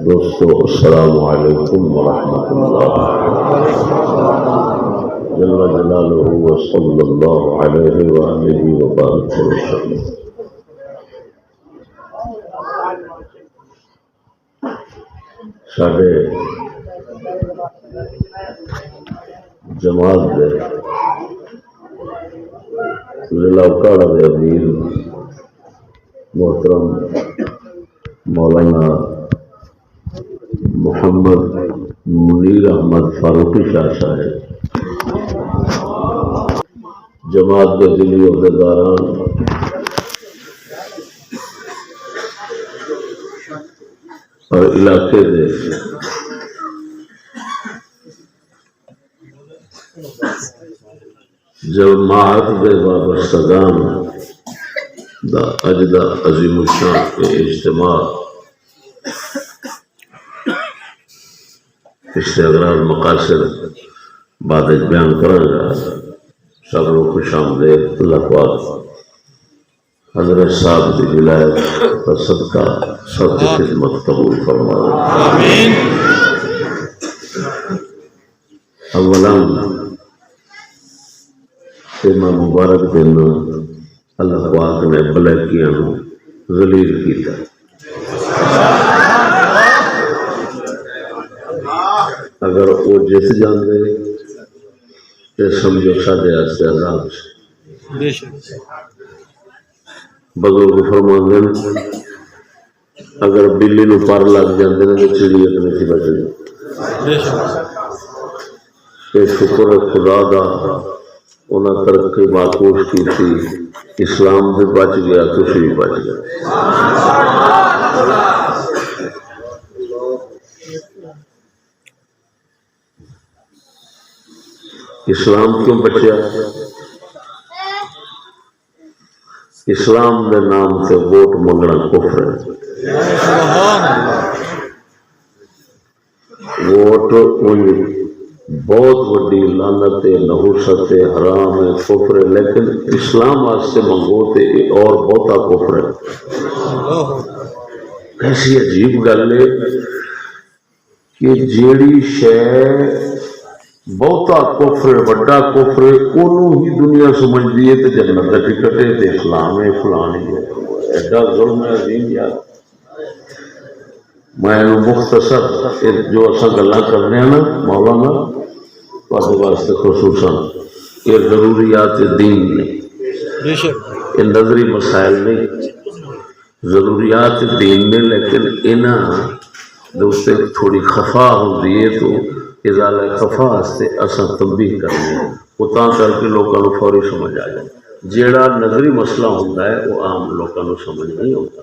دوستو السلام علیکم ورحمۃ اللہ جل جلالہ وصلی اللہ علیہ وآلہ وبارک وسلم۔ ساڈے جماعت دے ضلع اکاڑا دے امیر محترم مولانا محمد منیر احمد فاروقی شاہ صاحب، جماعت کے ذیلی عہدیداران، اور علاقے دے جماعت دے وابستگان دا اج دا عظیم الشان اجتماع استغراض مقاصد بعد بیان کرنا گا۔ سب لوگ خوش آمدید۔ اللہ پاک حضرت صاحب کی ولایت کا صدقہ سب کی خدمت قبول فرمائے۔ آمین۔ اولا میں مبارک دینا اللہ پاک نے بلیکیاں ذلیل کیتا۔ اگر وہ جت جاندے تو سمجھو ساڈے واسطے عذاب سے۔ بزرگ فرماندے اگر بلی نو پر لگ جاندے نے تو چڑی ایک نہیں بچی۔ یہ شکر ہے خدا دا، انہاں ترقی معکوس کی تھی، اسلام بھی بچ گیا، تسی بھی بچ گئے۔ اسلام کیوں بچیا؟ اسلام دے نام سے ووٹ منگنا کفر ہے۔ ووٹ بہت بڑی لعنت ہے، نحوست ہے، حرام ہے، کفر ہے، لیکن اسلام واسطے منگو تے اور بہتا کفر ہے۔ ایسی عجیب گل ہے کہ جیڑی شے بہتا کفر بڑا کفر انہوں ہی دنیا سمجھتی ہے تو جنت کا ٹکٹ ہے تو اسلام ہے فلانی ہے۔ ایڈا ظلم ہے عظیم یار۔ میں مختصر جو اصل گلاں کرنے ہیں نا مولانا تواڈے واسطے خصوصاً یہ ضروریات دین نہیں، یہ نظری مسائل نہیں، ضروریات دین نے، لیکن انہاں دوستے تھوڑی خفا ہوتی ہے تو ازالہ خفا واسطے اصل تنبیہ کرنی ہے، وہ تاں کر کے لوگوں کو فوری سمجھ آ جائے۔ جیڑا نظری مسئلہ ہوتا ہے وہ عام لوگوں کو سمجھ نہیں ہوتا،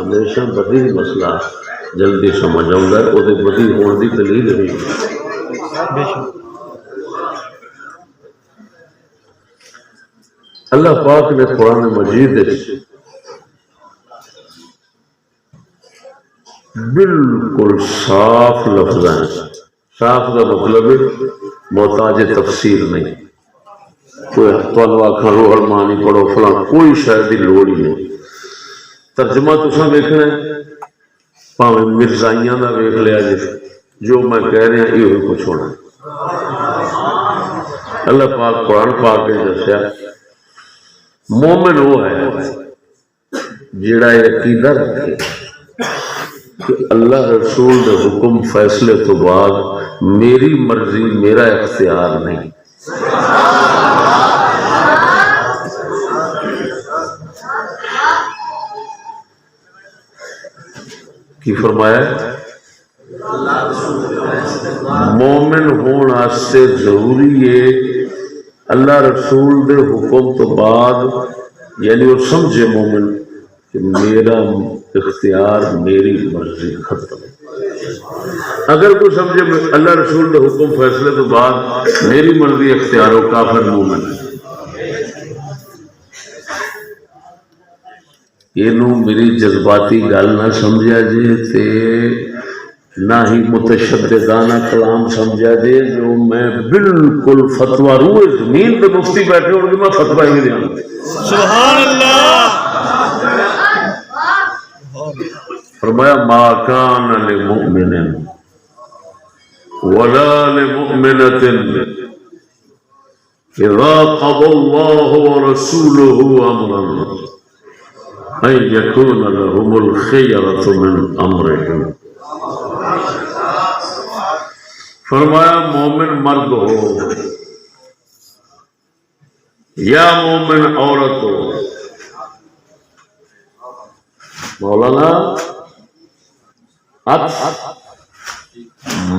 ہمیشہ بدی مسئلہ جلدی سمجھ آتا ہے، وہ بدی ہونے کی دلیل نہیں۔ اللہ پاک نے قرآن مجید بالکل صاف لفظ ہیں، صاف کا مطلب محتاج تفسیر نہیں، کوئی تمہیں آخر روح المانی پڑھو فلاں، کوئی شاید کی لوڑ ہی نہیں۔ ترجمہ تساں ویکھنا ہے پاویں مرزائیاں دا ویکھ لیا جی، جو میں کہہ رہا یہ کچھ ہونا۔ اللہ پاک قرآن پاک نے دسیا مومن وہ ہے جڑا یہ عقیدہ رکھے کہ اللہ رسول دے حکم فیصلے تو بعد میری مرضی میرا اختیار نہیں۔ کی فرمایا؟ مومن ہون واسطے ضروری ہے اللہ رسول دے حکم تو بعد، یعنی وہ سمجھے مومن کہ میرا اختیار میری مرضی ختم۔ اگر کوئی سمجھے اللہ رسول دے حکم فیصلے تو بعد میری مرضی اختیار ہو، کافر مومن ہے۔ یہ میری جذباتی گل نہ سمجھا جی تے نہ ہی متشددانہ کلام سمجھا دے جو میں بالکل فتویٰ روئے زمین پہ مفتی بیٹھے ہوں گے میں فتویٰ ہی دیا سبحان اللہ. فرمایا ما کان لمؤمن ولا لمؤمنة اذا قضى الله ورسوله امرا ان يكون لهم الخيرة من امرهم. فرمایا مومن مرد ہو یا مومن عورت ہو. مولانا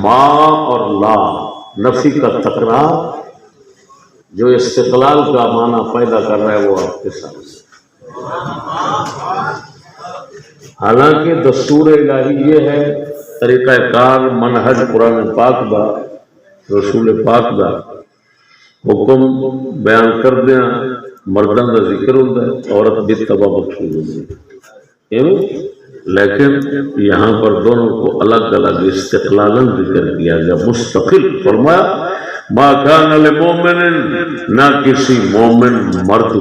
ما اور لا نفی کا تکرار جو استقلال کا معنی پیدا کر رہا ہے وہ آپ کے سامنے. حالانکہ دستور الہی یہ ہے طریقہ کار منہج قرآن پاک دا رسول پاک دا حکم بیان کر دیا مردوں کا ذکر ہوتا ہے عورت بھی تباہ مقصود ہوتی ہے. لیکن یہاں پر دونوں کو الگ الگ استقلالاً ذکر کیا گیا مستقل. فرمایا ما کان لمؤمن نہ کسی مومن مرد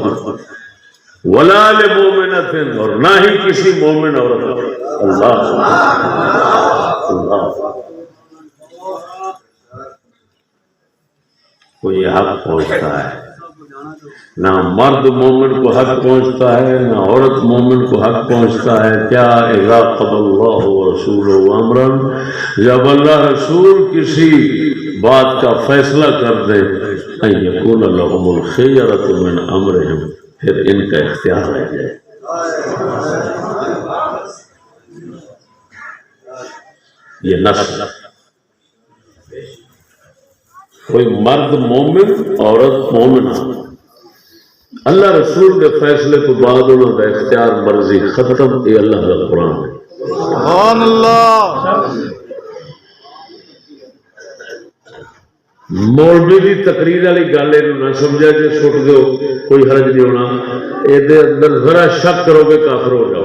ولا لمؤمنۃ اور نہ ہی کسی مومن عورت. اللہ اللہ کو یہ حق پہنچتا ہے. نہ مرد مومن کو حق پہنچتا ہے نہ عورت مومن کو حق پہنچتا ہے. کیا اذا قضى الله ورسوله امرا جب اللہ رسول کسی بات کا فیصلہ کر دے ان يكون لهم الخيرة من امرهم پھر ان کا اختیار رہ جائے. یہ نص کوئی مرد مومن عورت مومن اللہ رسول کے فیصلے تو بعد انہوں کا اختیار مرضی ختم. یہ اللہ کا قرآن ہے. سبحان اللہ. مولوی کی تقریر والی گل یہ نہ سمجھا جی سٹ دو کوئی حرج نہیں ہونا. یہ اندر ذرا شک کرو گے کافر ہو جاؤ.